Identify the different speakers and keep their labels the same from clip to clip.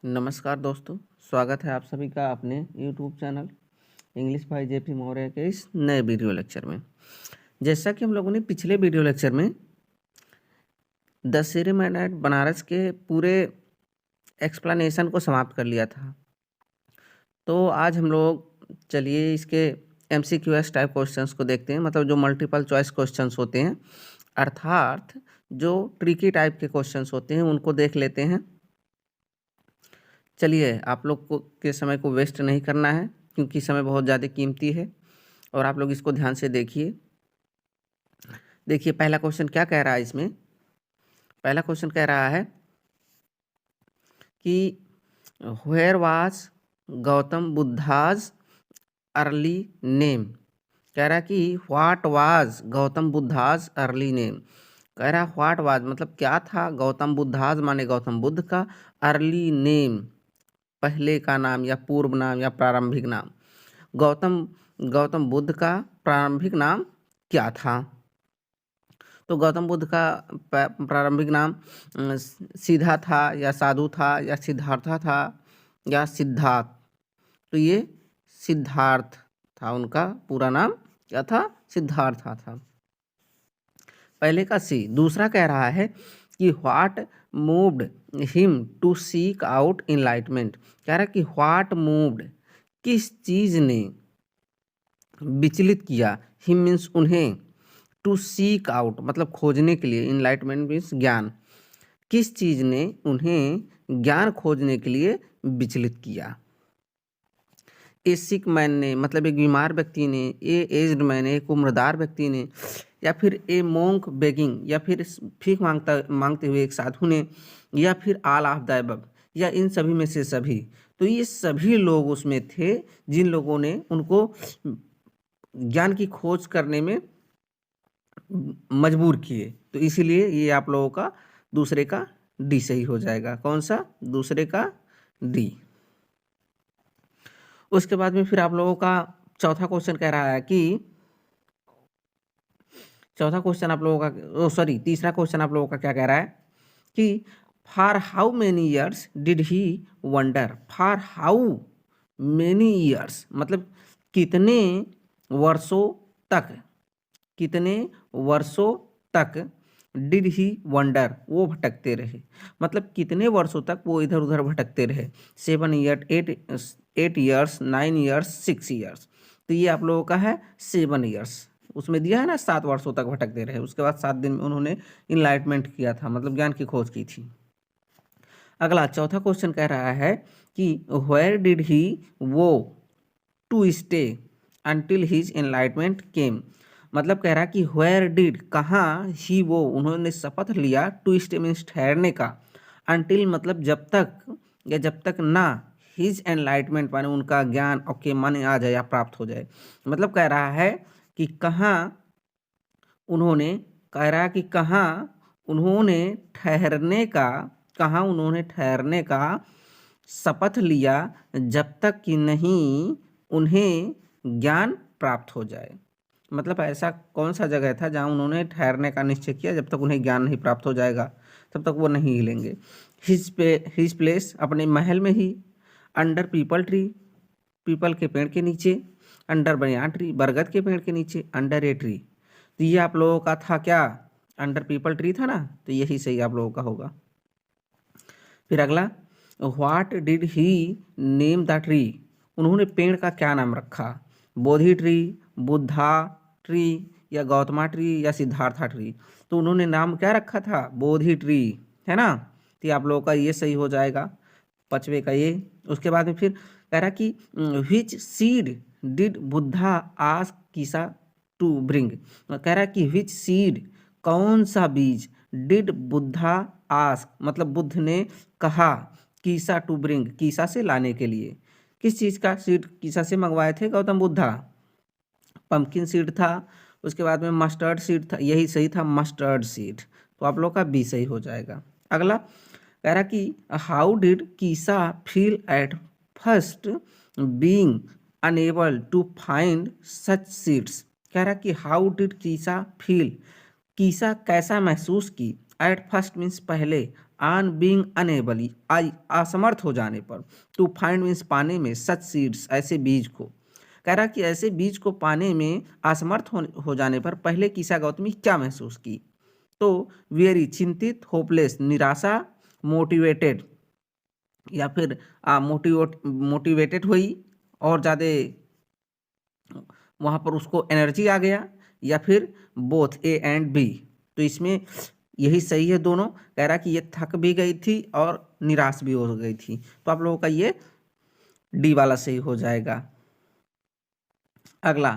Speaker 1: नमस्कार दोस्तों, स्वागत है आप सभी का अपने YouTube channel English by JP Maurya के इस नए वीडियो लेक्चर में। जैसा कि हम लोगों ने पिछले वीडियो लेक्चर में दशहरे मिनट बनारस के पूरे एक्सप्लेनेशन को समाप्त कर लिया था, तो आज हम लोग चलिए इसके MCQS टाइप क्वेश्चंस को देखते हैं। मतलब जो मल्टीपल चॉइस क्वेश्चंस होते हैं, अर्थात जो ट्रिकी टाइप के क्वेश्चंस होते हैं, उनको देख लेते हैं। चलिए, आप लोग को के समय को वेस्ट नहीं करना है, क्योंकि समय बहुत ज़्यादा कीमती है और आप लोग इसको ध्यान से देखिए। देखिए, पहला क्वेश्चन क्या कह रहा है इसमें। पहला क्वेश्चन कह रहा है कि where was Gautam Buddha's early name. कह रहा है कि what was Gautam Buddha's early name. कह रहा है व्हाट वाज मतलब क्या था गौतम बुद्धाज माने गौतम बुद्ध का, अर्ली नेम पहले का नाम या पूर्व नाम या प्रारंभिक नाम। गौतम बुद्ध का प्रारंभिक नाम क्या था। तो गौतम बुद्ध का प्रारंभिक नाम सीधा था या साधु था या सिद्धार्था था या सिद्धार्थ। तो ये सिद्धार्थ था, उनका पूरा नाम क्या था, सिद्धार्था था। पहले का सी। दूसरा कह रहा है कि what moved him to seek out enlightenment. कह रहा है कि व्हाट मूव्ड किस चीज ने विचलित किया, हिम मीन्स उन्हें, टू सीक आउट मतलब खोजने के लिए, इनलाइटमेंट मीन्स ज्ञान, किस चीज ने उन्हें ज्ञान खोजने के लिए विचलित किया। ए सिक मैन ने मतलब एक बीमार व्यक्ति ने, ए एज्ड मैन एक उम्रदार व्यक्ति ने, या फिर ए मोंक बेगिंग या फिर भीख मांगते हुए एक साधु ने, या फिर ऑल ऑफ द अबव या इन सभी में से सभी। तो ये सभी लोग उसमें थे जिन लोगों ने उनको ज्ञान की खोज करने में मजबूर किए। तो इसीलिए ये आप लोगों का दूसरे का डी सही हो जाएगा। कौन सा? दूसरे का डी। उसके बाद में फिर आप लोगों का चौथा क्वेश्चन कह रहा है कि तीसरा क्वेश्चन आप लोगों का क्या कह रहा है कि for how many years did he wonder. For how many years मतलब कितने वर्षों तक डिड ही वंडर वो भटकते रहे। मतलब कितने वर्षों तक वो इधर उधर भटकते रहे। 7 ईयर, 8 ईयर्स, 9 ईयर्स, 6 ईयर्स। तो ये आप लोगों का है 7 ईयर्स। उसमें दिया है ना 7 वर्षों तक भटकते रहे, उसके बाद 7 दिन में उन्होंने इनलाइटमेंट किया था, मतलब ज्ञान की खोज की थी। अगला चौथा क्वेश्चन कह रहा है कि वेयर डिड ही वो to stay until his enlightenment came. मतलब कह रहा कि वेयर डिड कहाँ, ही वो उन्होंने शपथ लिया, टू स्टे मीन्स ठहरने का, अंटिल मतलब जब तक या जब तक ना, हिज एनलाइटमेंट माने उनका ज्ञान ओके माने आ जाए या प्राप्त हो जाए। मतलब कह रहा है कि कहाँ उन्होंने, कह रहा कि कहाँ उन्होंने ठहरने का शपथ लिया जब तक कि नहीं उन्हें ज्ञान प्राप्त हो जाए। मतलब ऐसा कौन सा जगह था जहाँ उन्होंने ठहरने का निश्चय किया, जब तक उन्हें ज्ञान नहीं प्राप्त हो जाएगा तब तक वो नहीं हिलेंगे। हिज प्लेस अपने महल में ही, अंडर पीपल ट्री पीपल के पेड़ के नीचे, अंडर बनियान ट्री बरगद के पेड़ के नीचे, अंडर ए ट्री। तो ये आप लोगों का था क्या, अंडर पीपल ट्री था ना, तो यही सही आप लोगों का होगा। फिर अगला, what did he name the tree. उन्होंने पेड़ का क्या नाम रखा, बोधि ट्री, बुद्धा ट्री या गौतमा ट्री या सिद्धार्था ट्री। तो उन्होंने नाम क्या रखा था, बोधि ट्री, है ना। तो आप लोगों का ये सही हो जाएगा, 5वें का ये। उसके बाद में फिर कह रहा कि which seed did Buddha ask Kisa to bring. कह रहा कि विच सीड कौन सा बीज, डिड बुद्धा आस्क मतलब बुद्ध ने कहा, कीसा टू ब्रिंग कीसा से लाने के लिए। किस चीज़ का सीड कीसा से मंगवाए थे गौतम बुद्धा, पंपकिन सीड था। उसके बाद में मस्टर्ड सीड था, यही सही था मस्टर्ड सीड। तो आप लोग का बी सही हो जाएगा। अगला कह रहा कि how did Kisa feel at first being unable to find such seeds. कह रहा कि how did Kisa feel, Kisa कैसा महसूस की, एट फर्स्ट मीन्स पहले, ऑन बीइंग अनेबल, असमर्थ हो जाने पर, टू फाइंड मीन्स पाने में, सच सीड्स ऐसे बीज को। कह रहा कि ऐसे बीज को पाने में असमर्थ हो जाने पर पहले कीसा गौतमी क्या महसूस की? तो वेरी चिंतित, होपलेस निराशा, मोटिवेटेड या फिर मोटिवेटेड हुई और ज़्यादा वहाँ पर उसको एनर्जी आ गया, या फिर बोथ ए एंड बी। तो इसमें यही सही है दोनों। कह रहा कि ये थक भी गई थी और निराश भी हो गई थी, तो आप लोगों का ये डी वाला सही हो जाएगा। अगला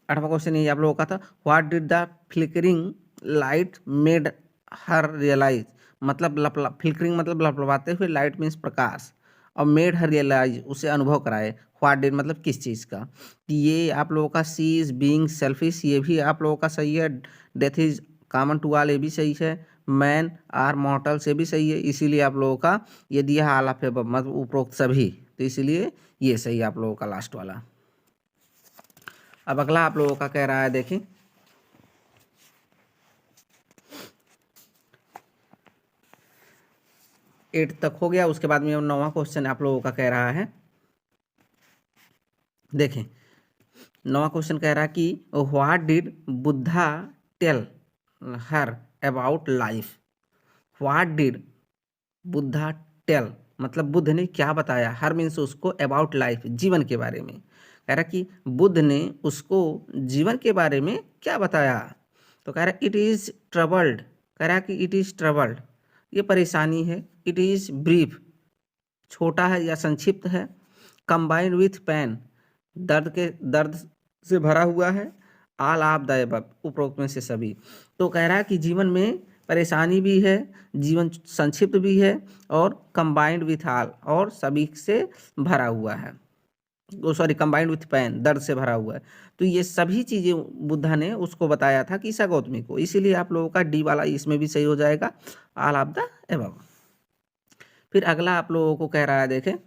Speaker 1: 8वां क्वेश्चन ये आप लोगों का था, what did the flickering light made her realise, मतलब फ्लिकरिंग मतलब लपलपाते हुए, लाइट मीन्स प्रकाश, और मेड हर रियलाइज उसे अनुभव कराए, व्हाट डिड मतलब किस चीज़ का। ये आप लोगों का सी इज बीइंग सेल्फिश, ये भी आप लोगों का सही है। Death is common to all, ये भी सही है। मैन आर मॉर्टल से भी सही है, इसीलिए आप लोगों का ये दिया है ऑल ऑफ एबव, मतलब उपरोक्त सभी, तो इसीलिए ये सही है आप लोगों का लास्ट वाला। अब अगला आप लोगों का कह रहा है, देखिए 8 तक हो गया। उसके बाद में 9वां क्वेश्चन आप लोगों का कह रहा है, देखें 9वां क्वेश्चन कह रहा है कि what did Buddha tell her about life. What did Buddha tell मतलब बुद्ध ने क्या बताया, हर मीन्स उसको, अबाउट लाइफ जीवन के बारे में। कह रहा कि बुद्ध ने उसको जीवन के बारे में क्या बताया। तो कह रहा इट इज़ ट्रबल्ड, कह रहा कि इट इज़ ट्रबल्ड ये परेशानी है, इट इज़ ब्रीफ छोटा है या संक्षिप्त है, कंबाइंड विथ पेन दर्द से भरा हुआ है, आल ऑफ द अबव उपरोक्त में से सभी। तो कह रहा है कि जीवन में परेशानी भी है, जीवन संक्षिप्त भी है, और कंबाइंड विथ आल और सभी से भरा हुआ है, सॉरी कंबाइंड विथ पेन दर्द से भरा हुआ है। तो ये सभी चीज़ें बुद्धा ने उसको बताया था ईसा गौतमी को, इसीलिए आप लोगों का डी वाला इसमें भी सही हो जाएगा, ऑल ऑफ द अबव। फिर अगला आप लोगों को कह रहा है, देखें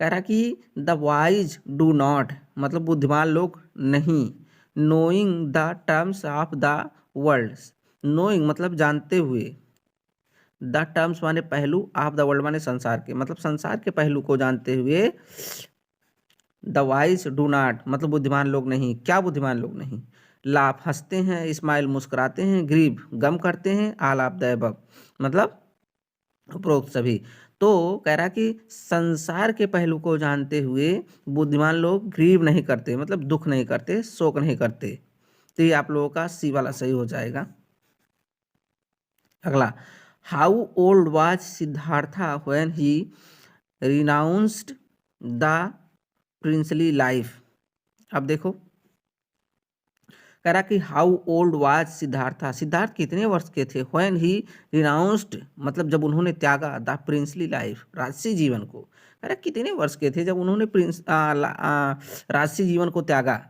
Speaker 1: कह रहा कि द वाइज डू नॉट मतलब बुद्धिमान लोग नहीं, knowing the terms of the world, knowing मतलब जानते हुए, द टर्म्स माने पहलू, ऑफ द वर्ल्ड माने संसार के, मतलब संसार के पहलू को जानते हुए, द वाइज डू नॉट मतलब बुद्धिमान लोग नहीं, क्या बुद्धिमान लोग नहीं, लाफ हंसते हैं, स्माइल मुस्कुराते हैं, ग्रीव गम करते हैं, ऑल ऑफ द अबव मतलब उपरोक्त सभी। तो कह रहा कि संसार के पहलू को जानते हुए बुद्धिमान लोग ग्रीव नहीं करते मतलब दुख नहीं करते, शोक नहीं करते। तो ये आप लोगों का सी वाला सही हो जाएगा। अगला, how old was Siddhartha when he renounced the princely life. अब देखो कह रहा कि how old was Siddhartha, Siddharth कितने वर्ष के थे, व्हेन ही रिनाउंस्ड मतलब जब उन्होंने त्यागा, द प्रिंसली लाइफ राजसी जीवन को। कह रहा कितने वर्ष के थे जब उन्होंने राजसी जीवन को त्यागा,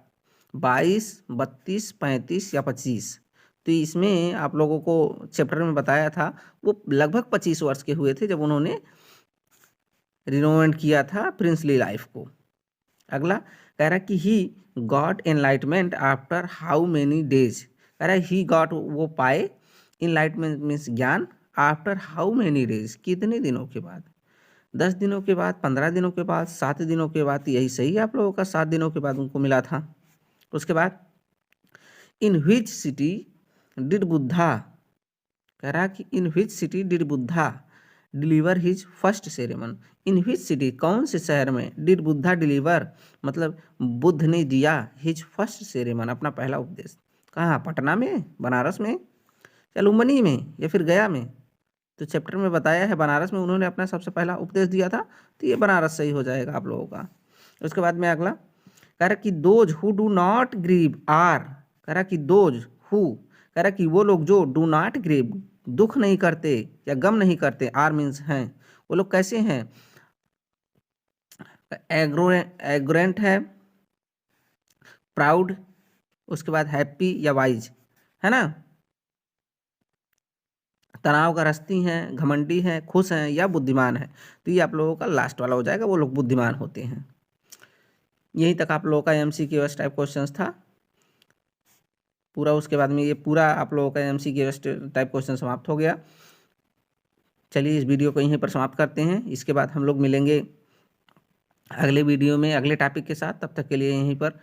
Speaker 1: 22, 32, 35 या 25। तो इसमें आप लोगों को चैप्टर में बताया था वो लगभग 25 वर्ष के हुए थे जब उन्होंने रिनोवेट किया था प्रिंसली लाइफ को। अगला कह रहा कि he got enlightenment after how many days, कह रहा है ही गॉट वो पाए, इनलाइटमेंट मीन्स ज्ञान, आफ्टर हाउ मेनी डेज कितने दिनों के बाद, 10 दिनों के बाद, 15 दिनों के बाद, 7 दिनों के बाद। यही सही है आप लोगों का, 7 दिनों के बाद उनको मिला था। उसके बाद in which city did Buddha, कह रहा कि in which city did Buddha deliver his first sermon, in which city कौन से शहर में, डिड बुद्धा डिलीवर मतलब बुद्ध ने दिया, हिज फर्स्ट सेरेमन अपना पहला उपदेश। कहाँ, पटना में, बनारस में, या लुम्बिनी में, या फिर गया में। तो चैप्टर में बताया है बनारस में उन्होंने अपना सबसे पहला उपदेश दिया था, तो ये बनारस सही हो जाएगा आप लोगों का। उसके बाद में अगला कह रहा कि those who do not grieve are, कह रहा कि दोज हु, कह रहा कि वो लोग जो डू नॉट ग्रीव दुख नहीं करते या गम नहीं करते, आर मीन्स हैं, वो लोग कैसे हैं, एग्रोरेंट है, प्राउड, उसके बाद हैप्पी या वाइज, है ना, तनावग्रस्ती हैं, घमंडी हैं, खुश हैं या बुद्धिमान है। तो ये आप लोगों का लास्ट वाला हो जाएगा, वो लोग बुद्धिमान होते हैं। यहीं तक आप लोगों का MCQ टाइप क्वेश्चंस था पूरा। उसके बाद में ये पूरा आप लोगों का MCQ टाइप क्वेश्चन समाप्त हो गया। चलिए इस वीडियो को यहीं पर समाप्त करते हैं। इसके बाद हम लोग मिलेंगे अगले वीडियो में अगले टॉपिक के साथ। तब तक के लिए यहीं पर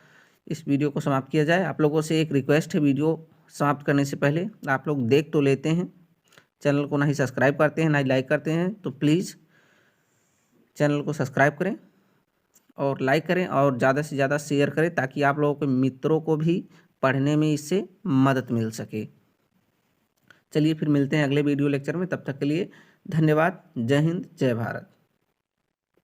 Speaker 1: इस वीडियो को समाप्त किया जाए। आप लोगों से एक रिक्वेस्ट है, वीडियो समाप्त करने से पहले आप लोग देख तो लेते हैं, चैनल को ना ही सब्सक्राइब करते हैं ना ही लाइक करते हैं, तो प्लीज़ चैनल को सब्सक्राइब करें और लाइक करें और ज़्यादा से ज़्यादा शेयर करें, ताकि आप लोगों के मित्रों को भी पढ़ने में इससे मदद मिल सके। चलिए फिर मिलते हैं अगले वीडियो लेक्चर में। तब तक के लिए धन्यवाद। जय हिंद, जय भारत।